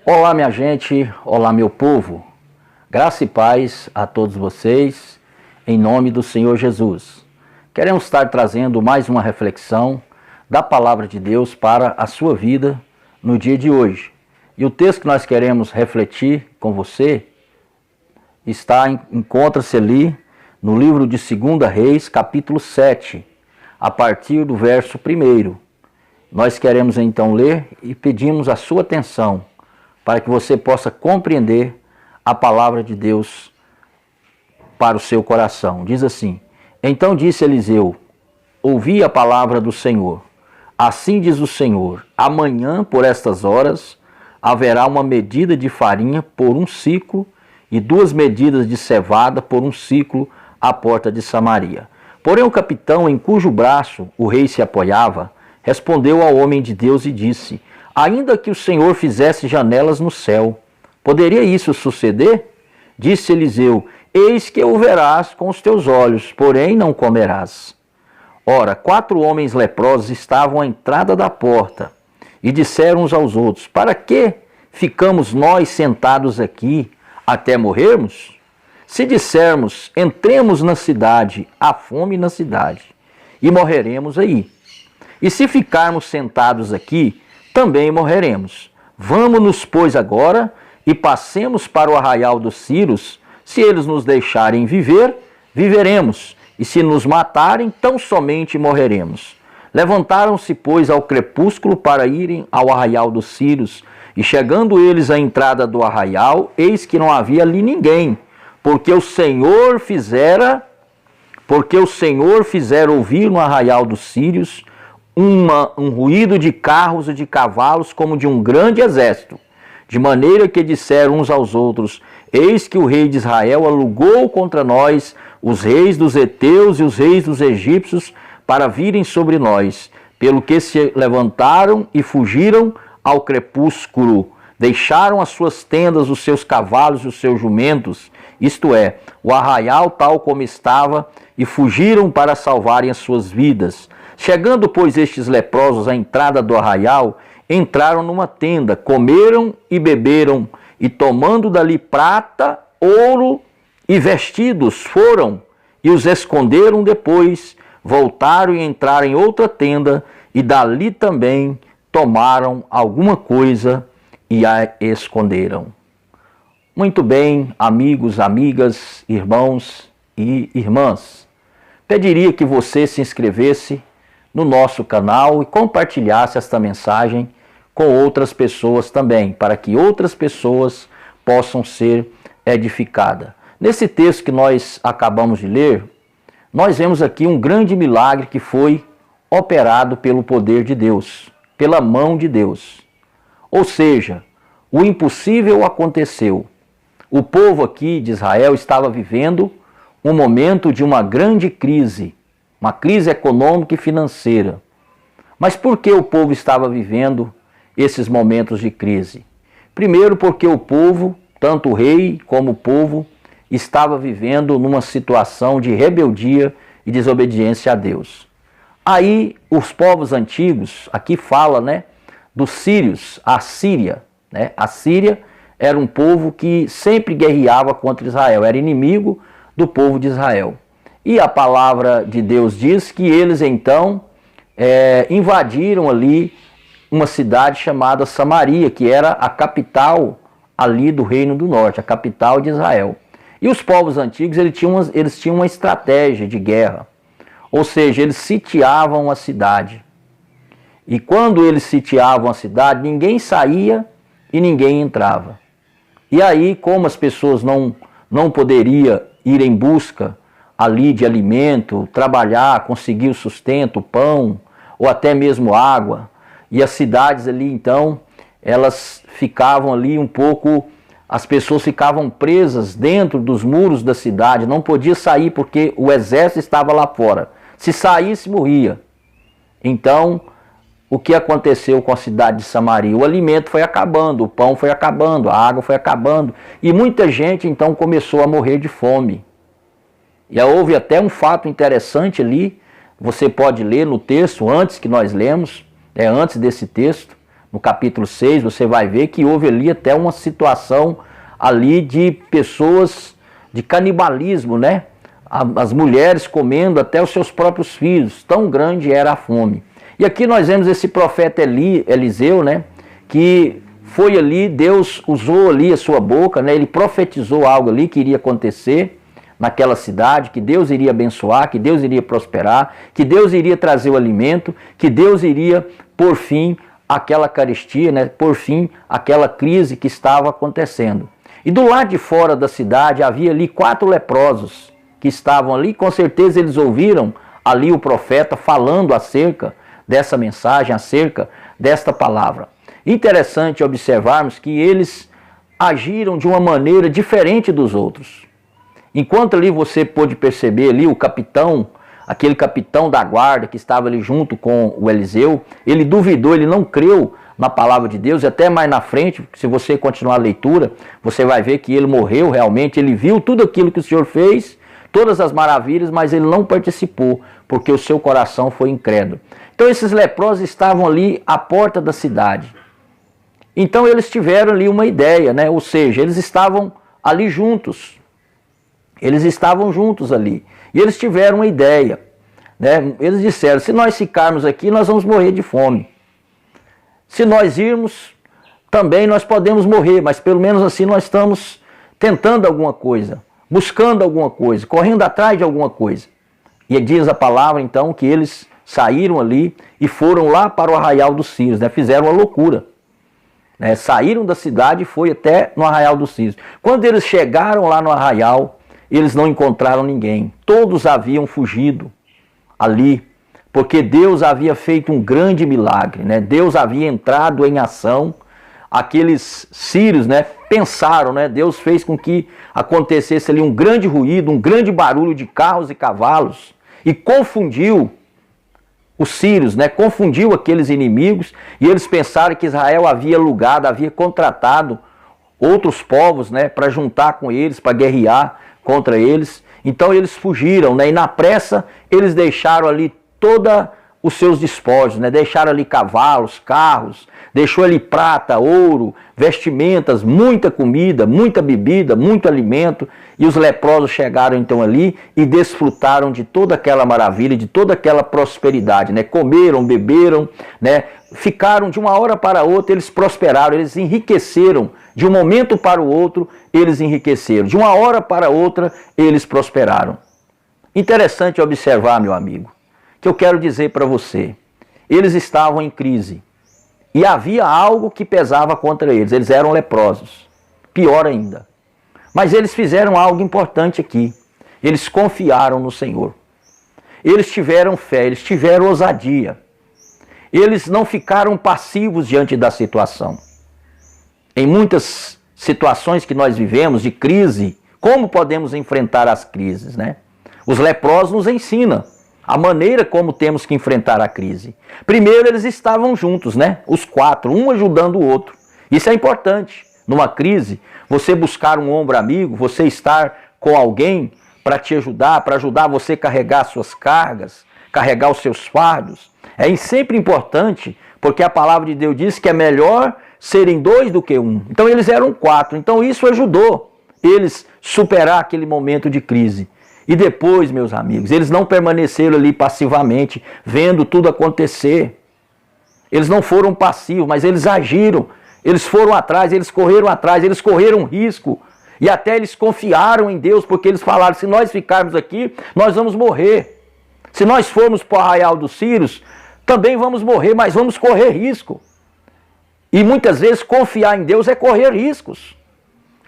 Olá, minha gente, olá, meu povo. Graça e paz a todos vocês, em nome do Senhor Jesus. Queremos estar trazendo mais uma reflexão da Palavra de Deus para a sua vida no dia de hoje. E o texto que nós queremos refletir com você encontra-se ali no livro de 2 Reis, capítulo 7, a partir do verso 1. Nós queremos então ler e pedimos a sua atenção para que você possa compreender a palavra de Deus para o seu coração. Diz assim: Então disse Eliseu: ouvi a palavra do Senhor. Assim diz o Senhor: amanhã, por estas horas, haverá uma medida de farinha por 1 ciclo e 2 medidas de cevada por 1 ciclo à porta de Samaria. Porém o capitão, em cujo braço o rei se apoiava, respondeu ao homem de Deus e disse: ainda que o Senhor fizesse janelas no céu, poderia isso suceder? Disse Eliseu: eis que o verás com os teus olhos, porém não comerás. Ora, 4 homens leprosos estavam à entrada da porta e disseram uns aos outros: para que ficamos nós sentados aqui até morrermos? Se dissermos: entremos na cidade, há fome na cidade, e morreremos aí. E se ficarmos sentados aqui, também morreremos. Vamos-nos, pois, agora e passemos para o arraial dos Sírios. Se eles nos deixarem viver, viveremos, e se nos matarem, tão somente morreremos. Levantaram-se, pois, ao crepúsculo para irem ao arraial dos Sírios, e chegando eles à entrada do arraial, eis que não havia ali ninguém, porque o Senhor fizera ouvir no arraial dos Sírios um ruído de carros e de cavalos como de um grande exército, de maneira que disseram uns aos outros: eis que o rei de Israel alugou contra nós os reis dos heteus e os reis dos egípcios para virem sobre nós, pelo que se levantaram e fugiram ao crepúsculo, deixaram as suas tendas, os seus cavalos e os seus jumentos, isto é, o arraial tal como estava, e fugiram para salvarem as suas vidas. Chegando, pois, estes leprosos à entrada do arraial, entraram numa tenda, comeram e beberam, e tomando dali prata, ouro e vestidos, foram e os esconderam. Depois voltaram e entraram em outra tenda, e dali também tomaram alguma coisa e a esconderam. Muito bem, amigos, amigas, irmãos e irmãs, pediria que você se inscrevesse no nosso canal e compartilhasse esta mensagem com outras pessoas também, para que outras pessoas possam ser edificadas. Nesse texto que nós acabamos de ler, nós vemos aqui um grande milagre que foi operado pelo poder de Deus, pela mão de Deus. Ou seja, o impossível aconteceu. O povo aqui de Israel estava vivendo um momento de uma grande crise, uma crise econômica e financeira. Mas por que o povo estava vivendo esses momentos de crise? Primeiro, porque o povo, tanto o rei como o povo, estava vivendo numa situação de rebeldia e desobediência a Deus. Aí, os povos antigos, aqui fala, dos sírios, a Síria. A Síria era um povo que sempre guerreava contra Israel, era inimigo do povo de Israel. E a palavra de Deus diz que eles então invadiram ali uma cidade chamada Samaria, que era a capital ali do Reino do Norte, a capital de Israel. E os povos antigos eles tinham uma estratégia de guerra, ou seja, eles sitiavam a cidade. E quando eles sitiavam a cidade, ninguém saía e ninguém entrava. E aí, como as pessoas não poderiam ir em busca ali de alimento, trabalhar, conseguir o sustento, pão, ou até mesmo água. E as cidades ali, então, elas ficavam ali um pouco, as pessoas ficavam presas dentro dos muros da cidade, não podia sair porque o exército estava lá fora. Se saísse, morria. Então, o que aconteceu com a cidade de Samaria? O alimento foi acabando, o pão foi acabando, a água foi acabando, e muita gente, então, começou a morrer de fome. E houve até um fato interessante ali, você pode ler no texto, antes que nós lemos, antes desse texto, no capítulo 6, você vai ver que houve ali até uma situação ali de pessoas de canibalismo, né? As mulheres comendo até os seus próprios filhos, tão grande era a fome. E aqui nós vemos esse profeta Eliseu, né? Que foi ali, Deus usou ali a sua boca, né? Ele profetizou algo ali que iria acontecer naquela cidade, que Deus iria abençoar, que Deus iria prosperar, que Deus iria trazer o alimento, que Deus iria por fim àquela carestia, né? Por fim àquela crise que estava acontecendo. E do lado de fora da cidade havia ali 4 leprosos que estavam ali, com certeza eles ouviram ali o profeta falando acerca dessa mensagem, acerca desta palavra. Interessante observarmos que eles agiram de uma maneira diferente dos outros. Enquanto ali você pôde perceber ali o capitão, aquele capitão da guarda que estava ali junto com o Eliseu, ele duvidou, ele não creu na palavra de Deus, e até mais na frente, se você continuar a leitura, você vai ver que ele morreu realmente, ele viu tudo aquilo que o Senhor fez, todas as maravilhas, mas ele não participou, porque o seu coração foi incrédulo. Então esses leprosos estavam ali à porta da cidade. Então eles tiveram ali uma ideia, né? Ou seja, eles estavam ali juntos. Eles estavam juntos ali. E eles tiveram uma ideia, né? Eles disseram, se nós ficarmos aqui, nós vamos morrer de fome. Se nós irmos, também nós podemos morrer, mas pelo menos assim nós estamos tentando alguma coisa, buscando alguma coisa, correndo atrás de alguma coisa. E diz a palavra então que eles saíram ali e foram lá para o arraial dos Sírios, né? Fizeram uma loucura. Né? Saíram da cidade e foi até no arraial dos Sírios. Quando eles chegaram lá no arraial, eles não encontraram ninguém. Todos haviam fugido ali, porque Deus havia feito um grande milagre, né? Deus havia entrado em ação. Aqueles sírios, né, pensaram, né? Deus fez com que acontecesse ali um grande ruído, um grande barulho de carros e cavalos, e confundiu os sírios, né? Confundiu aqueles inimigos, e eles pensaram que Israel havia alugado, havia contratado outros povos, né, para juntar com eles, para guerrear contra eles. Então eles fugiram, né? E na pressa eles deixaram ali toda os seus despojos, né? Deixaram ali cavalos, carros, deixou ali prata, ouro, vestimentas, muita comida, muita bebida, muito alimento. E os leprosos chegaram então ali e desfrutaram de toda aquela maravilha, de toda aquela prosperidade, né? Comeram, beberam, né? Ficaram de uma hora para outra, eles prosperaram, eles enriqueceram. De um momento para o outro, eles enriqueceram. De uma hora para outra, eles prosperaram. Interessante observar, meu amigo, que eu quero dizer para você. Eles estavam em crise. E havia algo que pesava contra eles. Eles eram leprosos. Pior ainda. Mas eles fizeram algo importante aqui. Eles confiaram no Senhor. Eles tiveram fé, eles tiveram ousadia. Eles não ficaram passivos diante da situação. Em muitas situações que nós vivemos de crise, como podemos enfrentar as crises, né? Os leprosos nos ensinam a maneira como temos que enfrentar a crise. Primeiro, eles estavam juntos, né? Os 4, um ajudando o outro. Isso é importante. Numa crise, você buscar um ombro amigo, você estar com alguém para te ajudar, para ajudar você a carregar suas cargas, carregar os seus fardos. É sempre importante, porque a palavra de Deus diz que é melhor serem 2 do que 1. Então eles eram 4. Então isso ajudou eles superar aquele momento de crise. E depois, meus amigos, eles não permaneceram ali passivamente, vendo tudo acontecer. Eles não foram passivos, mas eles agiram. Eles foram atrás, eles correram risco. E até eles confiaram em Deus, porque eles falaram, se nós ficarmos aqui, nós vamos morrer. Se nós formos para o arraial dos Sírios, também vamos morrer, mas vamos correr risco. E muitas vezes confiar em Deus é correr riscos.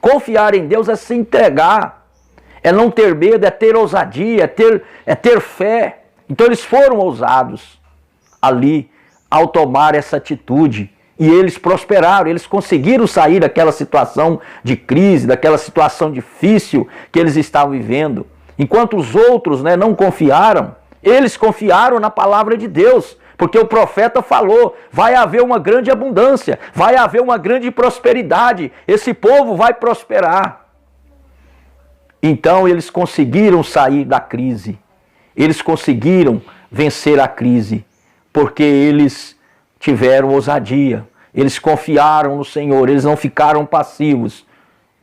Confiar em Deus é se entregar. É não ter medo, é ter ousadia, é ter fé. Então eles foram ousados ali ao tomar essa atitude. E eles prosperaram, eles conseguiram sair daquela situação de crise, daquela situação difícil que eles estavam vivendo. Enquanto os outros, né, não confiaram, eles confiaram na palavra de Deus. Porque o profeta falou, vai haver uma grande abundância, vai haver uma grande prosperidade, esse povo vai prosperar. Então eles conseguiram sair da crise, eles conseguiram vencer a crise, porque eles tiveram ousadia, eles confiaram no Senhor, eles não ficaram passivos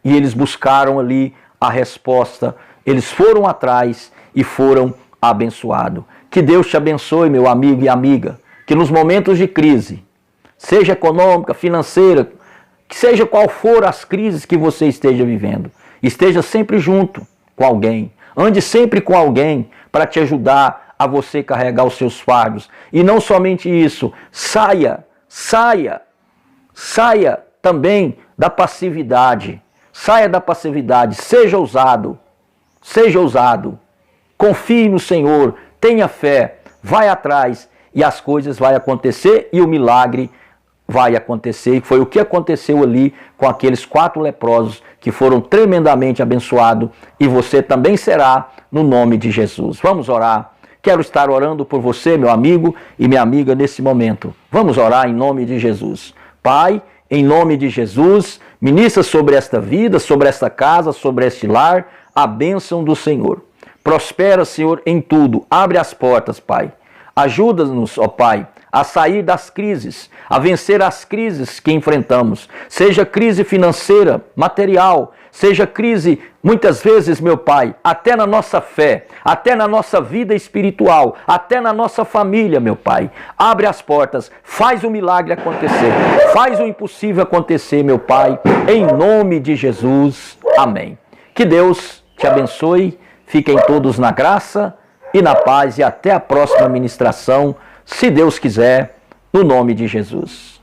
e eles buscaram ali a resposta, eles foram atrás e foram abençoados. Que Deus te abençoe, meu amigo e amiga, que nos momentos de crise, seja econômica, financeira, que seja qual for as crises que você esteja vivendo, esteja sempre junto com alguém, ande sempre com alguém para te ajudar a você carregar os seus fardos. E não somente isso, saia também da passividade, seja ousado, confie no Senhor, tenha fé, vai atrás e as coisas vão acontecer e o milagre vai acontecer. E foi o que aconteceu ali com aqueles 4 leprosos que foram tremendamente abençoados e você também será no nome de Jesus. Vamos orar. Quero estar orando por você, meu amigo e minha amiga, nesse momento. Vamos orar em nome de Jesus. Pai, em nome de Jesus, ministra sobre esta vida, sobre esta casa, sobre este lar, a bênção do Senhor. Prospera, Senhor, em tudo. Abre as portas, Pai. Ajuda-nos, ó Pai, a sair das crises, a vencer as crises que enfrentamos. Seja crise financeira, material, seja crise, muitas vezes, meu Pai, até na nossa fé, até na nossa vida espiritual, até na nossa família, meu Pai. Abre as portas, faz o milagre acontecer, faz o impossível acontecer, meu Pai, em nome de Jesus. Amém. Que Deus te abençoe, fiquem todos na graça e na paz e até a próxima ministração, se Deus quiser, no nome de Jesus.